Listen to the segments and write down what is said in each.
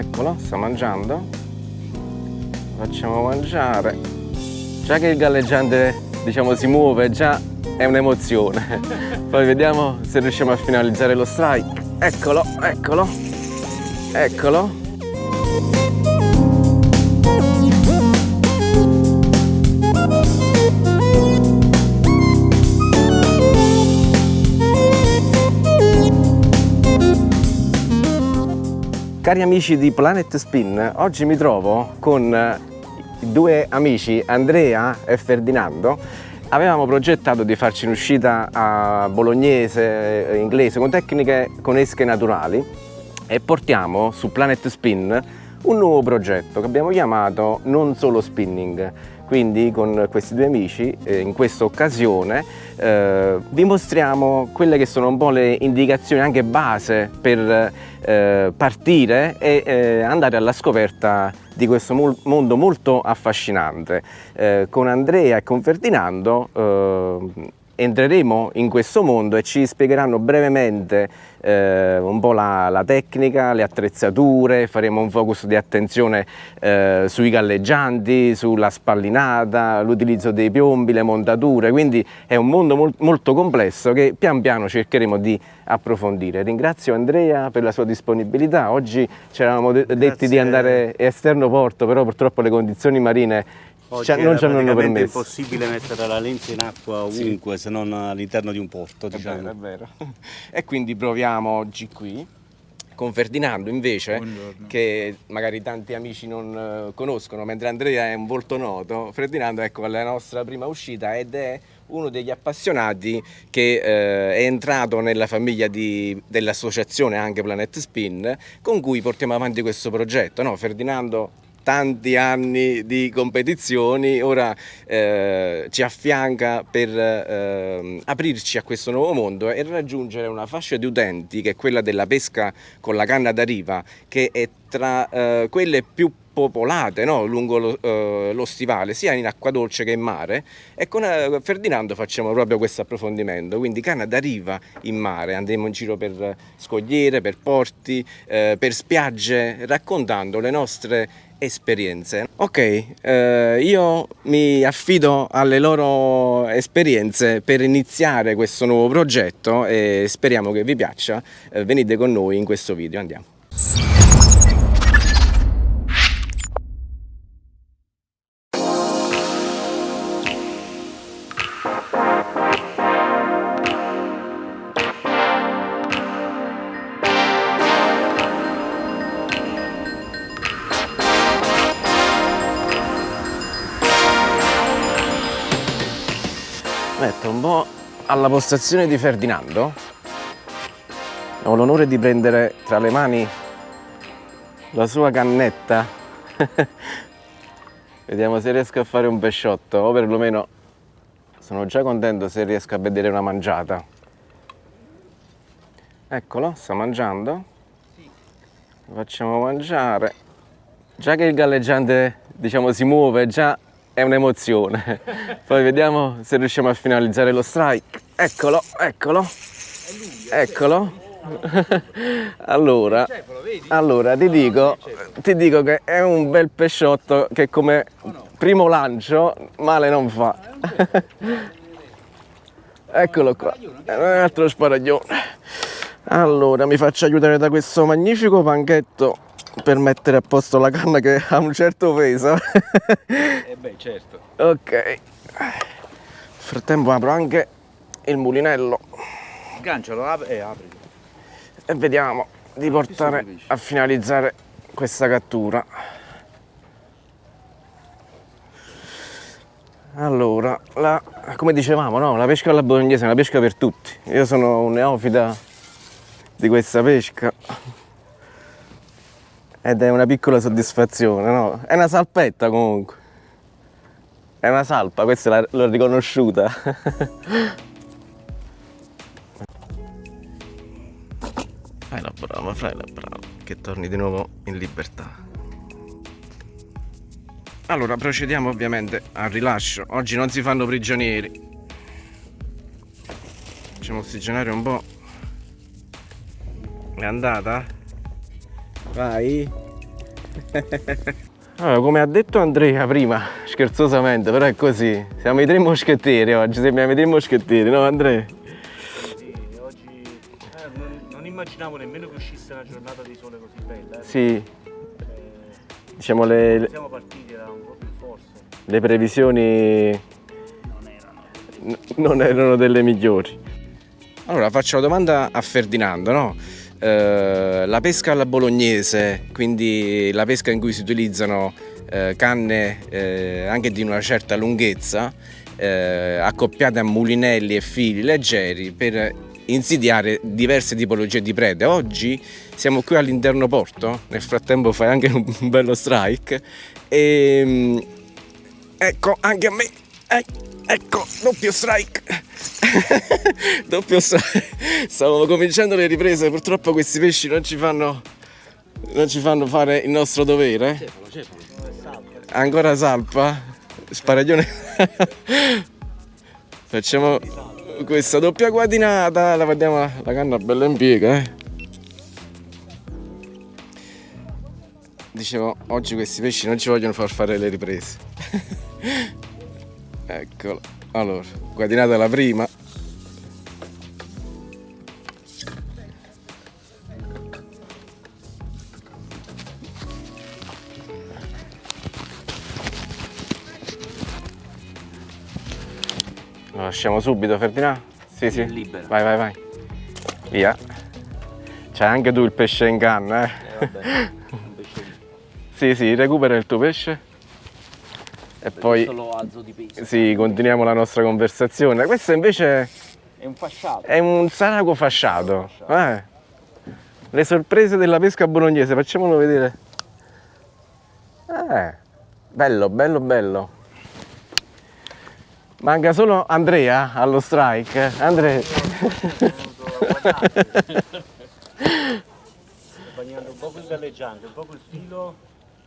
Eccolo, sta mangiando. Facciamo mangiare. Già che il galleggiante, diciamo, si muove, già è un'emozione. Poi vediamo se riusciamo a finalizzare lo strike. Eccolo, eccolo, eccolo. Cari amici di Planet Spin, oggi mi trovo con due amici, Andrea e Ferdinando. Avevamo progettato di farci un'uscita a bolognese, inglese, con tecniche con esche naturali e portiamo su Planet Spin un nuovo progetto che abbiamo chiamato Non Solo Spinning. Quindi con questi due amici in questa occasione vi mostriamo quelle che sono un po' le indicazioni anche base per partire e andare alla scoperta di questo mondo molto affascinante. Con Andrea e con Ferdinando entreremo in questo mondo e ci spiegheranno brevemente un po' la tecnica, le attrezzature, faremo un focus di attenzione sui galleggianti, sulla spallinata, l'utilizzo dei piombi, le montature, quindi è un mondo molto complesso che pian piano cercheremo di approfondire. Ringrazio Andrea per la sua disponibilità. Oggi ci eravamo detti di andare esterno porto, però purtroppo le condizioni marine non ci hanno permesso. È impossibile mettere la lenza in acqua ovunque, se non all'interno di un porto, diciamo. È vero. E quindi proviamo oggi qui con Ferdinando invece. Buongiorno. Che magari tanti amici non conoscono, mentre Andrea è un volto noto. Ferdinando, ecco, è la nostra prima uscita ed è uno degli appassionati che è entrato nella famiglia dell'associazione anche Planet Spin, con cui portiamo avanti questo progetto, no Ferdinando? Tanti anni di competizioni, ora ci affianca per aprirci a questo nuovo mondo e raggiungere una fascia di utenti che è quella della pesca con la canna da riva, che è tra quelle più popolate, no? Lungo lo stivale, sia in acqua dolce che in mare, e con Ferdinando facciamo proprio questo approfondimento, quindi canna da riva in mare, andremo in giro per scogliere, per porti, per spiagge, raccontando le nostre esperienze. Ok, io mi affido alle loro esperienze per iniziare questo nuovo progetto e speriamo che vi piaccia. Venite con noi in questo video, andiamo. Metto un po' alla postazione di Ferdinando. Ho l'onore di prendere tra le mani la sua cannetta. Vediamo se riesco a fare un pesciotto, o perlomeno sono già contento se riesco a vedere una mangiata. Eccolo, sta mangiando. Lo facciamo mangiare. Già che il galleggiante, diciamo, si muove, già è un'emozione. Poi vediamo se riusciamo a finalizzare lo strike. Eccolo, eccolo, eccolo. Allora ti dico che è un bel pesciotto che come primo lancio male non fa. Eccolo qua, è un altro sparaglione. Allora mi faccio aiutare da questo magnifico panchetto per mettere a posto la canna che ha un certo peso. Beh, certo. Ok. Nel frattempo apro anche il mulinello. Sgancialo, apri. E vediamo di portare a finalizzare questa cattura. Allora, come dicevamo, no? La pesca alla bolognese è una pesca per tutti. Io sono un neofita di questa pesca ed è una piccola soddisfazione, no? È una salpetta comunque. È una salpa, questa l'ho riconosciuta. Fai la brava, che torni di nuovo in libertà. Allora, procediamo ovviamente al rilascio. Oggi non si fanno prigionieri. Facciamo ossigenare un po'. È andata? Vai. Allora, come ha detto Andrea prima, scherzosamente, però è così. Siamo i tre moschettieri oggi, sembriamo i tre moschettieri, no Andrea? Sì, oggi non immaginavo nemmeno che uscisse una giornata di sole così bella. Sì, diciamo Siamo partiti da un po' più forza. le previsioni non erano delle migliori. Allora faccio la domanda a Ferdinando, no? La pesca alla bolognese, quindi la pesca in cui si utilizzano canne anche di una certa lunghezza, accoppiate a mulinelli e fili leggeri per insidiare diverse tipologie di prede. Oggi siamo qui all'interno porto, nel frattempo fai anche un bello strike e ecco anche a me, ecco, doppio strike. Doppio strike. Stavo cominciando le riprese, purtroppo questi pesci non ci fanno fare il nostro dovere. Ancora salpa, sparaglione. Facciamo questa doppia guadinata, la vediamo la canna bella in piega, Dicevo, oggi questi pesci non ci vogliono far fare le riprese. Eccolo. Allora, guadinata la prima. Lo lasciamo subito, Ferdinando? Sì, sì. Libero. Vai. Via. C'hai anche tu il pesce in canna, Vabbè, un pesce Sì, recupera il tuo pesce. E poi lo alzo di peso. sì, continuiamo la nostra conversazione. Questo invece È un fasciato. è un sarago fasciato. Le sorprese della pesca bolognese, facciamolo vedere. Bello. Manca solo Andrea allo strike. Andrea. Bagnando un po' il galleggiante, un po' il filo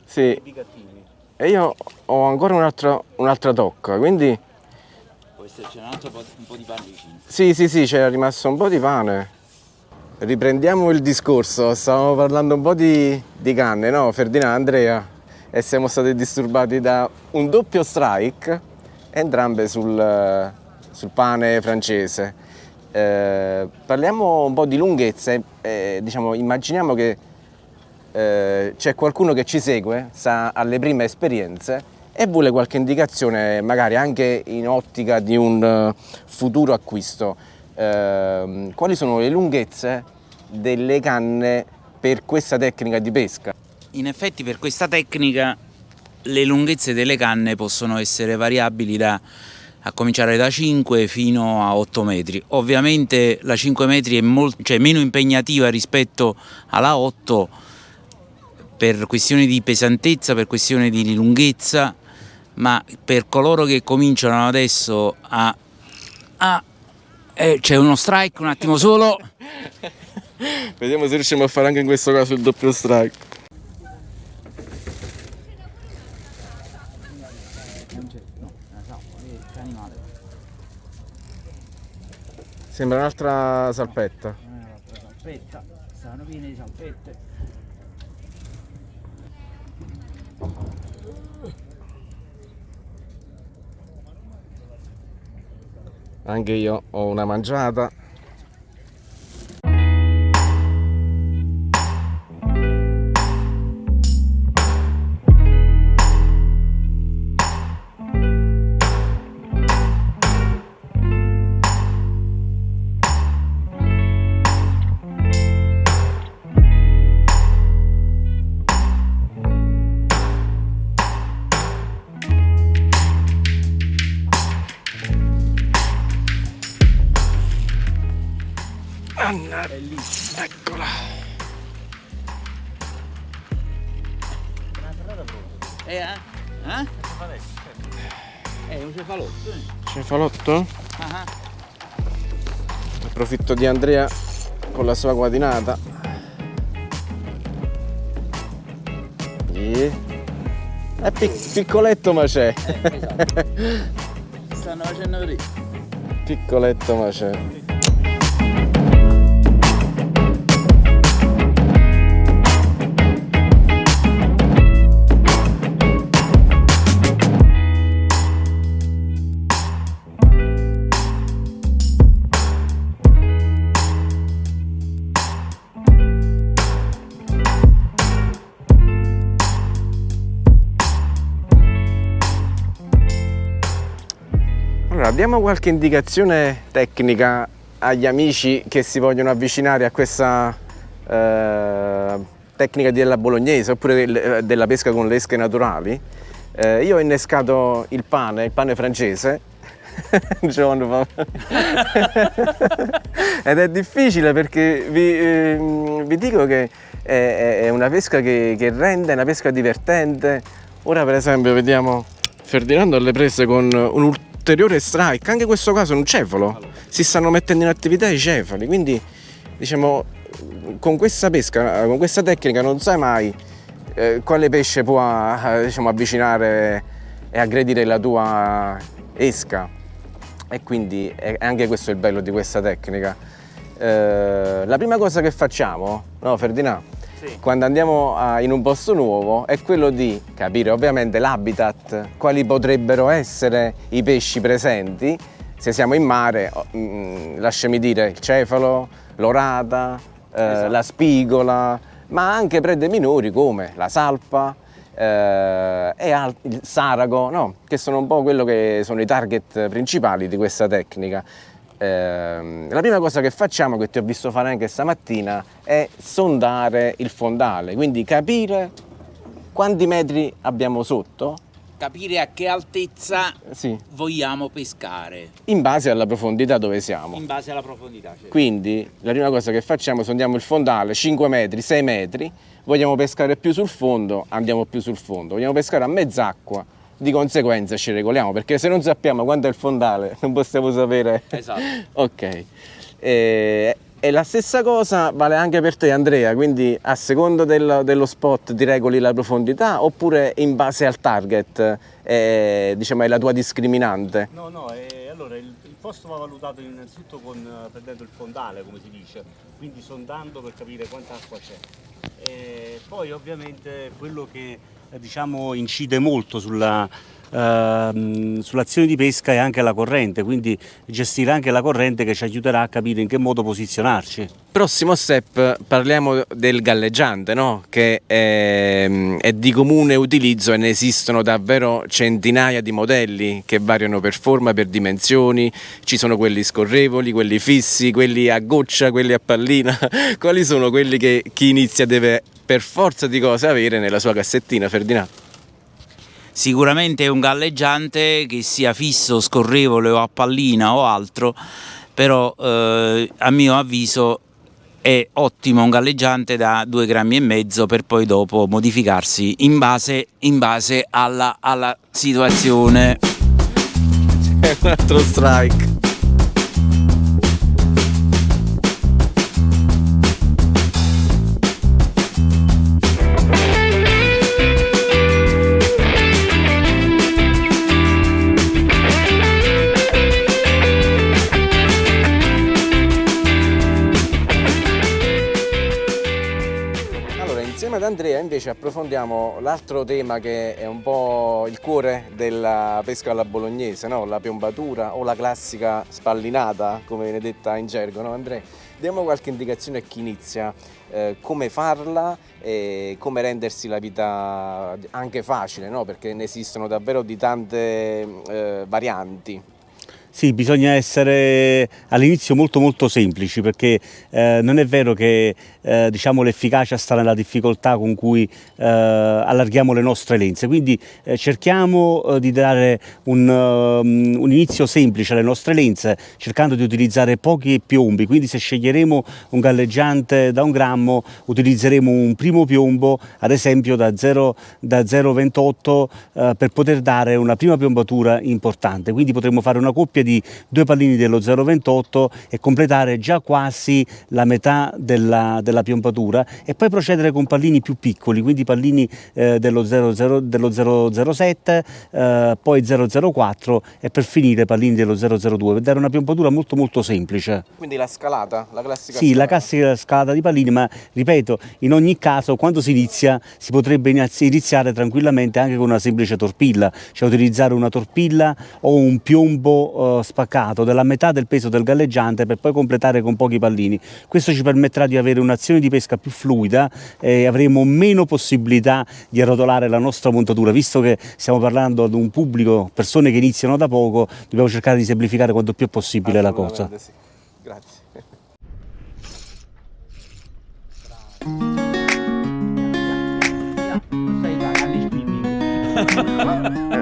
Sì, di gattini. e io ho ancora un'altra tocca, quindi Può esserci un po' di pane vicino. sì, c'era rimasto un po' di pane. Riprendiamo il discorso, stavamo parlando un po' di canne, no Ferdinando, Andrea? E siamo stati disturbati da un doppio strike, entrambe sul pane francese. Parliamo un po' di lunghezze, diciamo, immaginiamo che c'è qualcuno che ci segue, sta alle prime esperienze e vuole qualche indicazione, magari anche in ottica di un futuro acquisto. Quali sono le lunghezze delle canne per questa tecnica di pesca? In effetti per questa tecnica le lunghezze delle canne possono essere variabili a cominciare da 5 fino a 8 metri. Ovviamente la 5 metri è meno impegnativa rispetto alla 8 per questioni di pesantezza, per questioni di lunghezza, ma per coloro che cominciano adesso c'è uno strike, un attimo solo. Vediamo se riusciamo a fare anche in questo caso il doppio strike. Sembra un'altra salpetta. Salpetta, stanno piene di salpette. Anche io ho una mangiata. Anna, eccola. È un cefalotto. Cefalotto? Approfitto di Andrea con la sua guadinata. È piccoletto ma c'è. Esatto. Stanno facendo così. Piccoletto ma c'è. diamo qualche indicazione tecnica agli amici che si vogliono avvicinare a questa tecnica della bolognese oppure della pesca con le esche naturali. Io ho innescato il pane francese. Ed è difficile perché vi dico che è una pesca che rende, è una pesca divertente. Ora per esempio vediamo Ferdinando alle prese con un ulteriore strike, anche in questo caso un cefalo. Si stanno mettendo in attività i cefali, quindi diciamo con questa pesca, con questa tecnica non sai mai quale pesce può diciamo, avvicinare e aggredire la tua esca, e quindi è anche questo il bello di questa tecnica. La prima cosa che facciamo, no Ferdinando? Sì. Quando andiamo in un posto nuovo è quello di capire ovviamente l'habitat, quali potrebbero essere i pesci presenti. Se siamo in mare, lasciami dire il cefalo, l'orata, esatto, la spigola, ma anche prede minori come la salpa e il sarago, no? Che sono un po' quello che sono i target principali di questa tecnica. La prima cosa che facciamo, che ti ho visto fare anche stamattina, è sondare il fondale, quindi capire quanti metri abbiamo sotto, Capire a che altezza sì, vogliamo pescare, in base alla profondità dove siamo. in base alla profondità. Certo. Quindi la prima cosa che facciamo, sondiamo il fondale 5 metri, 6 metri, vogliamo pescare più sul fondo, andiamo più sul fondo, vogliamo pescare a mezz'acqua, di conseguenza ci regoliamo, perché se non sappiamo quanto è il fondale non possiamo sapere. Esatto. Ok. E la stessa cosa vale anche per te Andrea, quindi a seconda dello spot ti regoli la profondità oppure in base al target, diciamo è la tua discriminante? No, allora il posto va valutato innanzitutto prendendo il fondale, come si dice, quindi sondando per capire quanta acqua c'è. E poi ovviamente quello che diciamo incide molto sull'azione di pesca è anche la corrente, quindi gestire anche la corrente che ci aiuterà a capire in che modo posizionarci. Prossimo step, parliamo del galleggiante, no? Che è di comune utilizzo e ne esistono davvero centinaia di modelli che variano per forma, per dimensioni. Ci sono quelli scorrevoli, quelli fissi, quelli a goccia, quelli a pallina. Quali sono quelli che chi inizia deve per forza di cose avere nella sua cassettina, Ferdinando? Sicuramente è un galleggiante che sia fisso, scorrevole o a pallina o altro, però a mio avviso è ottimo un galleggiante da 2,5 grammi per poi dopo modificarsi in base alla situazione. È un altro strike. Insieme ad Andrea invece approfondiamo l'altro tema che è un po' il cuore della pesca alla bolognese, no? La piombatura o la classica spallinata, come viene detta in gergo, no Andrea? Diamo qualche indicazione a chi inizia, come farla e come rendersi la vita anche facile, no? Perché ne esistono davvero di tante varianti. Sì, bisogna essere all'inizio molto semplici, perché non è vero che diciamo, l'efficacia sta nella difficoltà con cui allarghiamo le nostre lenze, quindi cerchiamo di dare un inizio semplice alle nostre lenze, cercando di utilizzare pochi piombi. Quindi se sceglieremo un galleggiante da 1 grammo utilizzeremo un primo piombo, ad esempio da 0,28 per poter dare una prima piombatura importante. Quindi potremo fare una coppia di 2 pallini dello 0,28 e completare già quasi la metà della piombatura, e poi procedere con pallini più piccoli, quindi pallini dello 0,07, poi 0,04 e per finire pallini dello 0,02, per dare una piombatura molto semplice. Quindi la scalata, la classica Sì, scalata. la classica scalata di pallini, ma ripeto, in ogni caso quando si inizia si potrebbe iniziare tranquillamente anche con una semplice torpilla, cioè utilizzare una torpilla o un piombo spaccato della metà del peso del galleggiante per poi completare con pochi pallini. Questo ci permetterà di avere un'azione di pesca più fluida e avremo meno possibilità di arrotolare la nostra montatura. Visto che stiamo parlando ad un pubblico, persone che iniziano da poco, dobbiamo cercare di semplificare quanto più possibile la cosa. Sì. Grazie.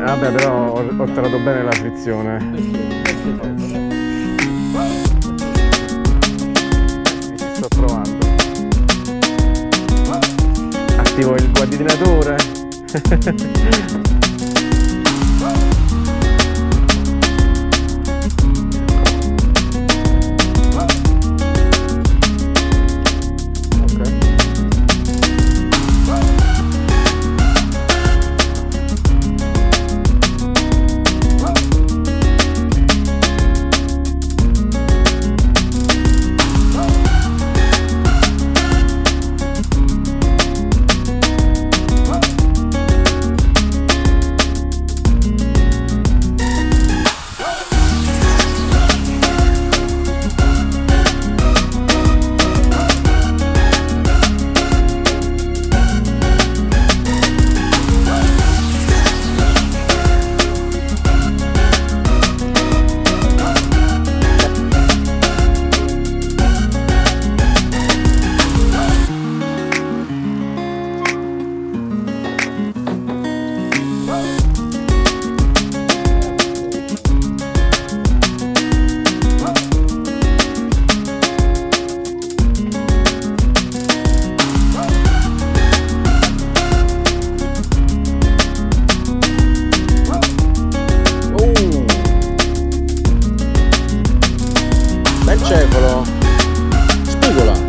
Vabbè, però ho tirato bene la frizione. Ci sto provando. Attivo il guadignatore. Cefalo, spigola.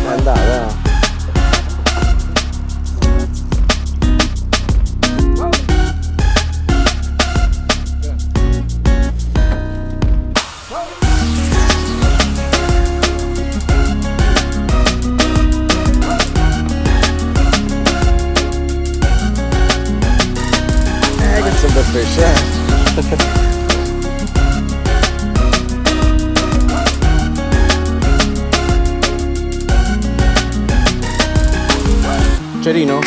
È andata. Questo è un bel pesce, Cerino?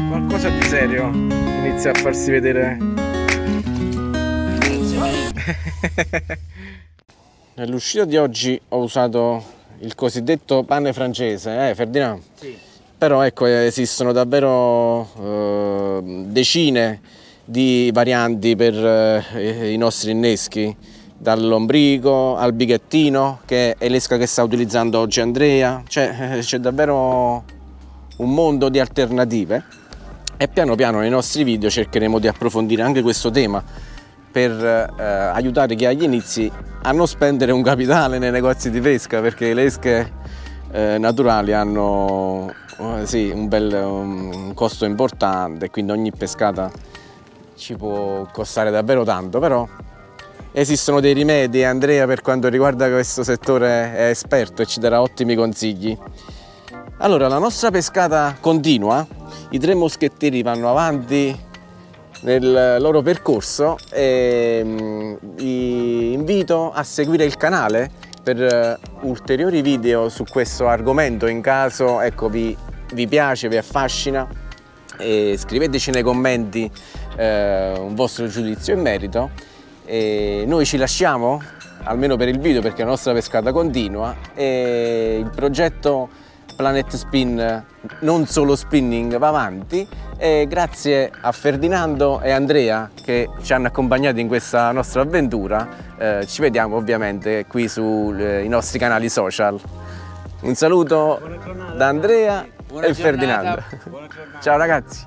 Qualcosa di serio inizia a farsi vedere. Nell'uscita di oggi ho usato il cosiddetto pane francese, Ferdinand? Sì. Però ecco, esistono davvero decine di varianti per i nostri inneschi, dall'ombrico al bighettino, che è l'esca che sta utilizzando oggi Andrea. C'è davvero un mondo di alternative e piano piano nei nostri video cercheremo di approfondire anche questo tema per aiutare chi ha gli inizi a non spendere un capitale nei negozi di pesca, perché le esche naturali hanno un costo importante, quindi ogni pescata ci può costare davvero tanto, però esistono dei rimedi. Andrea, per quanto riguarda questo settore, è esperto e ci darà ottimi consigli. Allora, la nostra pescata continua, i tre moschettieri vanno avanti nel loro percorso e vi invito a seguire il canale per ulteriori video su questo argomento. In caso vi piace, vi affascina, e scriveteci nei commenti un vostro giudizio in merito. E noi ci lasciamo, almeno per il video, perché la nostra pescata continua e il progetto Planet Spin, non solo spinning, va avanti e grazie a Ferdinando e Andrea che ci hanno accompagnati in questa nostra avventura. Ci vediamo ovviamente qui sui nostri canali social. Un saluto da Andrea e Ferdinando. Ciao ragazzi!